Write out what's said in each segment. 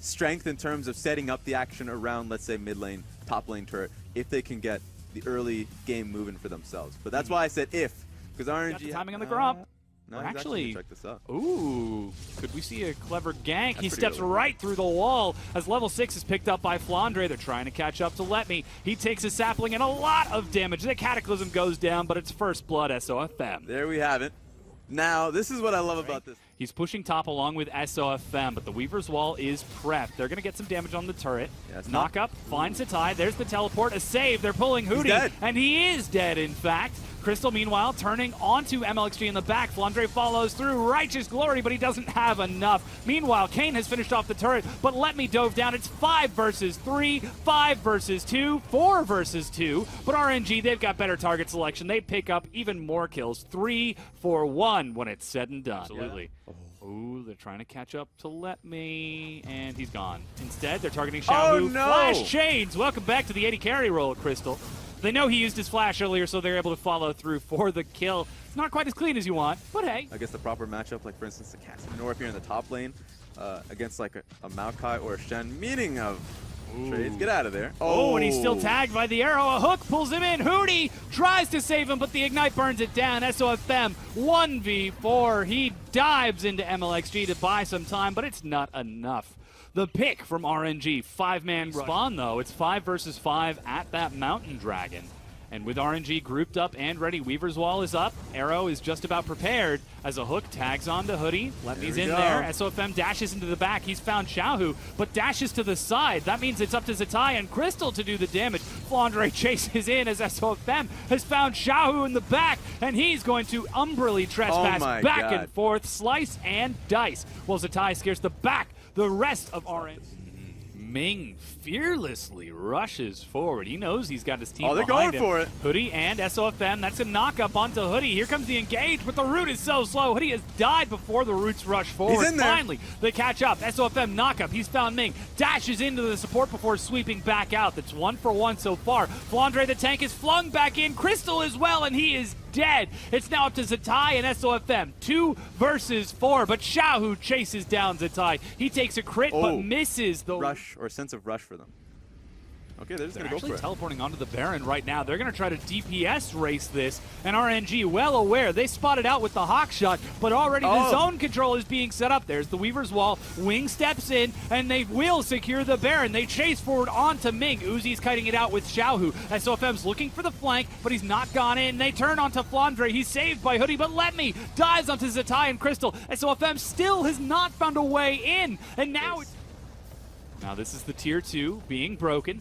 strength in terms of setting up the action around, let's say, mid lane, top lane turret, if they can get the early game moving for themselves. But that's why I said if, because RNG... Got the timing on the gromp. No, actually, check this out. Ooh, could we see a clever gank? That's he steps early. right through the wall as level 6 is picked up by Flandre. They're trying to catch up to Let Me. He takes a sapling and a lot of damage. The Cataclysm goes down, but it's first blood SOFM. There we have it. Now, this is what I love about this. He's pushing top along with SOFM, but the Weaver's Wall is prepped. They're going to get some damage on the turret. Yeah, Knock up, finds Zatai. There's the teleport, a save. They're pulling Hootie, and he is dead, in fact. Crystal, meanwhile, turning onto MLXG in the back. Flandre follows through. Righteous Glory, but he doesn't have enough. Meanwhile, Kayn has finished off the turret, but Let Me dove down. It's 5 versus 3, 5 versus 2, 4 versus 2. But RNG, they've got better target selection. They pick up even more kills. 3 for 1 when it's said and done. Absolutely. Yeah. Ooh, they're trying to catch up to Let Me, and he's gone. Instead, they're targeting Xiao Hu. No. Flash chains. Welcome back to the 80 carry roll, Crystal. They know he used his flash earlier, so they're able to follow through for the kill. It's not quite as clean as you want, but hey. I guess the proper matchup, like for instance, the Cassidy North here in the top lane against like a Maokai or a Shen, meaning of trades. Get out of there. Oh, and he's still tagged by the arrow. A hook pulls him in. Hootie tries to save him, but the Ignite burns it down. SOFM 1v4. He dives into MLXG to buy some time, but it's not enough. The pick from RNG, 5-man spawn though. It's 5 versus 5 at that Mountain Dragon. And with RNG grouped up and ready, Weaver's Wall is up. Arrow is just about prepared as a hook tags onto Hoodie. Letme's in there. SOFM dashes into the back. He's found Xiao Hu, but dashes to the side. That means it's up to Zatai and Crystal to do the damage. Flandre chases in as SOFM has found Xiao Hu in the back, and he's going to umbrally trespass back and forth, slice and dice. While Zatai scares the back. The rest of RNG. Ming fearlessly rushes forward. He knows he's got his team behind him. They're going for it. Hoodie and SOFM. That's a knock up onto Hoodie. Here comes the engage, but the root is so slow. Hoodie has died before the roots rush forward. He's in there. Finally, they catch up. SOFM knock up. He's found Ming. Dashes into the support before sweeping back out. That's 1 for 1 so far. Flandre the tank is flung back in. Crystal as well, and he is dead. It's now up to Zatai and SOFM. 2 versus 4, but Xiao Hu chases down Zatai. He takes a crit, but misses the rush or sense of rush for them. Okay, they're just going to go for it. They're actually teleporting onto the Baron right now. They're going to try to DPS race this, and RNG well aware. They spotted out with the Hawk shot, but already the zone control is being set up. There's the Weaver's Wall. Wing steps in, and they will secure the Baron. They chase forward onto Ming. Uzi's kiting it out with Xiao Hu. SOFM's looking for the flank, but he's not gone in. They turn onto Flandre. He's saved by Hoodie, but Let Me dives onto Zatai and Crystal. SOFM still has not found a way in, and now this is the tier 2 being broken.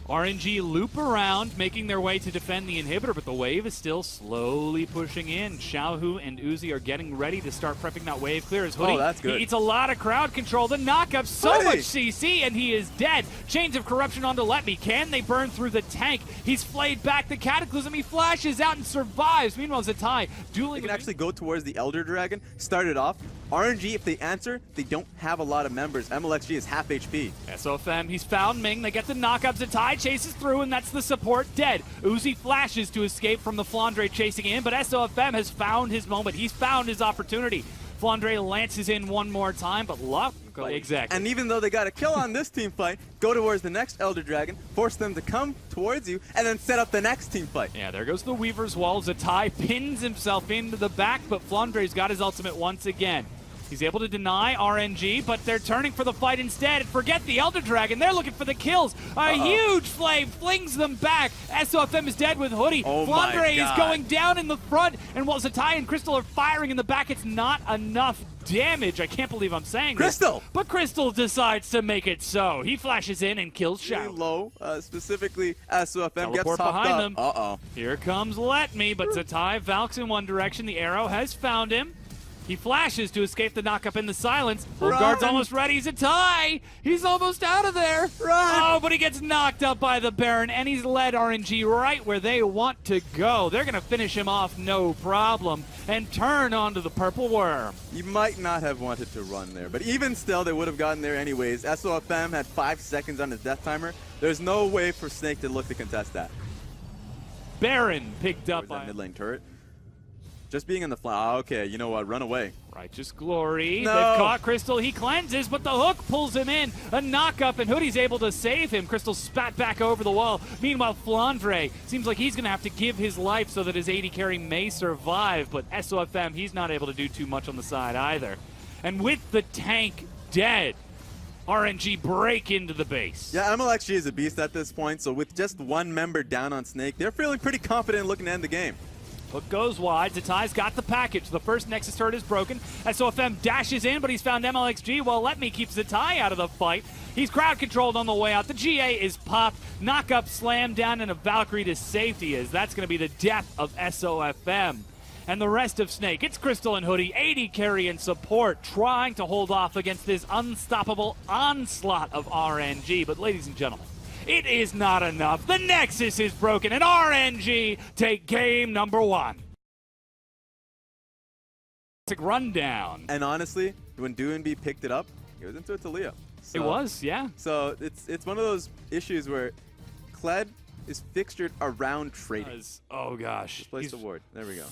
RNG loop around, making their way to defend the inhibitor, but the wave is still slowly pushing in. Xiao Hu and Uzi are getting ready to start prepping that wave clear as Hoodie. Oh, that's good. He eats a lot of crowd control. The knockup, so much CC, and he is dead. Chains of Corruption onto Let Me. Can they burn through the tank? He's flayed back the Cataclysm. He flashes out and survives. Meanwhile, Zatai dueling. They can actually go towards the Elder Dragon, start it off. RNG, if they answer, they don't have a lot of members. MLXG is half HP. SOFM, he's found Ming. They get the knockup. Zatai chases through, and that's the support dead. Uzi flashes to escape from the Flandre chasing in, but SOFM has found his moment. He's found his opportunity. Flandre lances in one more time, but luck. Exactly. And even though they got a kill on this team fight, go towards the next Elder Dragon, force them to come towards you, and then set up the next team fight. Yeah, there goes the Weaver's Wall. Zatai pins himself into the back, but Flandre's got his ultimate once again. He's able to deny RNG, but they're turning for the fight instead. And forget the Elder Dragon. They're looking for the kills. A huge flame flings them back. SOFM is dead with Hoodie. Flandre is going down in the front. And while Zatai and Crystal are firing in the back, it's not enough damage. I can't believe I'm saying Crystal! This. But Crystal decides to make it so. He flashes in and kills Xiao. Low, specifically SOFM gets Teleport topped behind up. them. Here comes Let Me, but Zatai valks in one direction. The arrow has found him. He flashes to escape the knockup in the silence. Guard's almost ready. Zatai! He's almost out of there. Run! Oh, but he gets knocked up by the Baron, and he's led RNG right where they want to go. They're going to finish him off no problem and turn onto the Purple Worm. You might not have wanted to run there, but even still, they would have gotten there anyways. SOFM had 5 seconds on his death timer. There's no way for Snake to look to contest that. Baron picked up by by mid lane turret. Just being in the fly. Okay, you know what? Run away. Righteous Glory. No. They've caught Crystal. He cleanses, but the hook pulls him in. A knock-up, and Hoodie's able to save him. Crystal spat back over the wall. Meanwhile, Flandre seems like he's going to have to give his life so that his AD carry may survive, but SOFM, he's not able to do too much on the side either. And with the tank dead, RNG break into the base. Yeah, MLXG is a beast at this point, so with just one member down on Snake, they're feeling pretty confident looking to end the game. Hook goes wide. Zatai's got the package. The first Nexus turret is broken. SOFM dashes in, but he's found MLXG while Let Me keeps Zatai out of the fight. He's crowd controlled on the way out. The GA is popped. Knock up, slam down, and a Valkyrie to safety as that's going to be the death of SOFM. And the rest of Snake, it's Crystal and Hoodie, AD carry and support, trying to hold off against this unstoppable onslaught of RNG. But ladies and gentlemen, it is not enough. The Nexus is broken, and RNG take game number 1. Rundown. And honestly, when DoinB picked it up, it was into a Talia. So, It was, yeah. So it's one of those issues where Kled is fixtured around trading. Oh gosh. Just place He's the ward. There we go.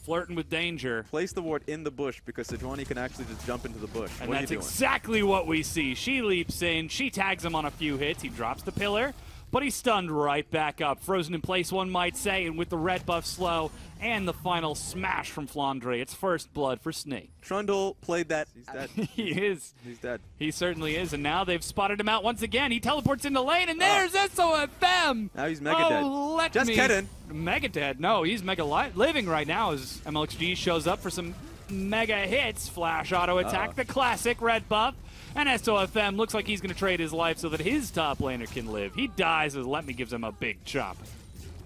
flirting with danger. Place the ward in the bush because Sejuani can actually just jump into the bush. And What are that's you doing? exactly what we see. She leaps in, she tags him on a few hits, he drops the pillar, but he's stunned right back up. Frozen in place, one might say, and with the red buff slow and the final smash from Flandre, it's first blood for Snake. Trundle played that. He's dead. He is. He's dead. He certainly is, and now they've spotted him out once again. He teleports into lane, and there's SOFM! Now he's mega dead. Let Just me. kidding. Mega dead. No, he's mega living right now as MLXG shows up for some mega hits. Flash auto attack, the classic red buff. And SOFM looks like he's going to trade his life so that his top laner can live. He dies as Let Me gives him a big chop.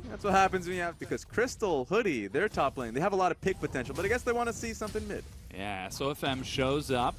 That's what happens when you have, because Crystal, Hoodie, their top lane, they have a lot of pick potential, but I guess they want to see something mid. Yeah, SOFM shows up.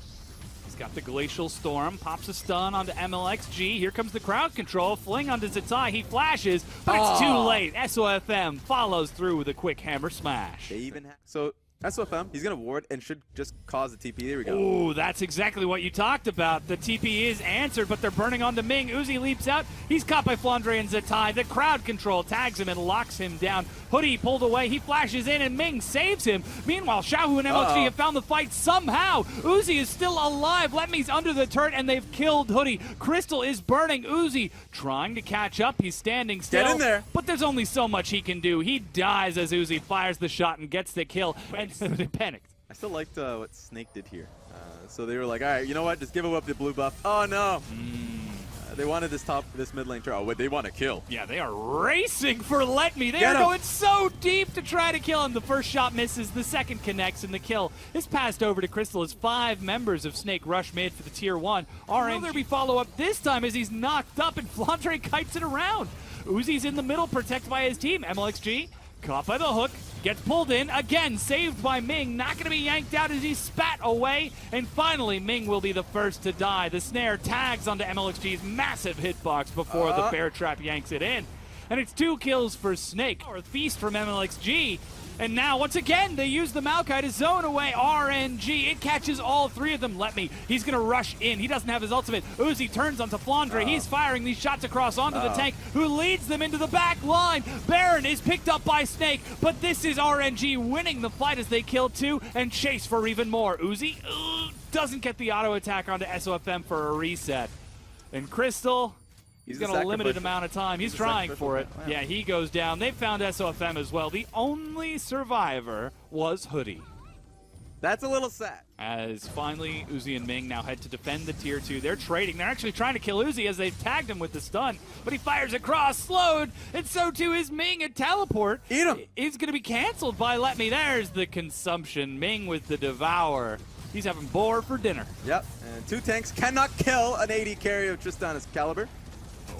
He's got the Glacial Storm, pops a stun onto MLXG. Here comes the crowd control, fling onto Zatai. He flashes, but it's too late. SOFM follows through with a quick hammer smash. They even have. So, SOFM, he's going to ward and should just cause the TP. There we go. Ooh, that's exactly what you talked about. The TP is answered, but they're burning onto Ming. Uzi leaps out. He's caught by Flandre and Zatai. The crowd control tags him and locks him down. Hoodie pulled away. He flashes in, and Ming saves him. Meanwhile, Xiaohu and MLXG have found the fight somehow. Uzi is still alive. Let Me's under the turret, and they've killed Hoodie. Crystal is burning. Uzi trying to catch up. He's standing still. Get in there. But there's only so much he can do. He dies as Uzi fires the shot and gets the kill. And they panicked. I still liked what Snake did here. So they were like, all right, you know what? Just give up the blue buff. Oh, no. They wanted this mid lane turret. Oh, wait, they want to kill. Yeah, they are racing for Let Me. They Get are him. going so deep to try to kill him. The first shot misses, the second connects, and the kill is passed over to Crystal as 5 members of Snake rush mid for the tier 1. RNG. There be follow-up this time as he's knocked up and Flandre kites it around. Uzi's in the middle, protected by his team. MLXG caught by the hook, gets pulled in, again saved by Ming, not going to be yanked out as he spat away, and finally Ming will be the first to die. The snare tags onto MLXG's massive hitbox before the bear trap yanks it in. And it's 2 kills for Snake, or a feast from MLXG. And now, once again, they use the Maokai to zone away RNG. It catches all 3 of them. Let Me. He's going to rush in. He doesn't have his ultimate. Uzi turns onto Flandre. He's firing these shots across onto the tank, who leads them into the back line. Baron is picked up by Snake, but this is RNG winning the fight as they kill 2 and chase for even more. Uzi doesn't get the auto attack onto SOFM for a reset. And Crystal, he's got a limited amount of time. He's trying for it. Wow. Yeah, he goes down. They found SOFM as well. The only survivor was Hoodie. That's a little sad. As finally Uzi and Ming now head to defend the tier 2. They're trading. They're actually trying to kill Uzi as they've tagged him with the stun. But he fires across, slowed, and so too is Ming. A teleport Eat him. is going to be canceled by Let Me. There's the consumption. Ming with the devour. He's having boar for dinner. Yep. And 2 tanks cannot kill an AD carry of Tristan's caliber.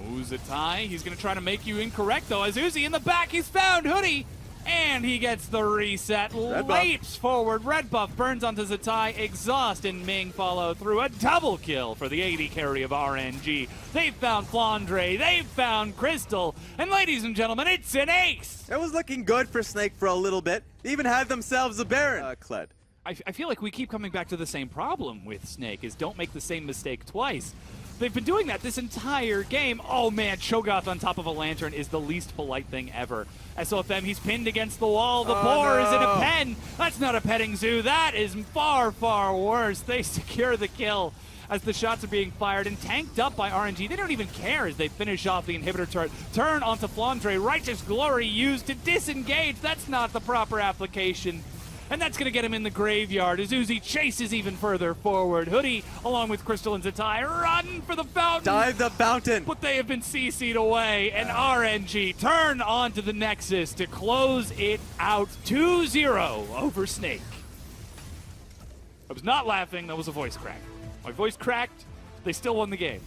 Zatai, he's going to try to make you incorrect, though, as Uzi in the back, he's found Hoodie, and he gets the reset, leaps forward, red buff burns onto Zatai, exhaust, and Ming follow through. A double kill for the AD carry of RNG. They've found Flandre, they've found Crystal, and ladies and gentlemen, it's an ace! It was looking good for Snake for a little bit. They even had themselves a Baron. Kled. I feel like we keep coming back to the same problem with Snake, is don't make the same mistake twice. They've been doing that this entire game. Oh man, Cho'Gath on top of a lantern is the least polite thing ever. SOFM, he's pinned against the wall. The boar is in a pen. That's not a petting zoo. That is far, far worse. They secure the kill as the shots are being fired and tanked up by RNG. They don't even care as they finish off the inhibitor turret. Turn onto Flandre. Righteous Glory used to disengage. That's not the proper application. And that's going to get him in the graveyard as Uzi chases even further forward. Hoodie, along with Crystal and Zatai, run for the fountain. Dive the fountain. But they have been CC'd away, and RNG turn onto the Nexus to close it out 2-0 over Snake. I was not laughing. That was a voice crack. My voice cracked. They still won the game.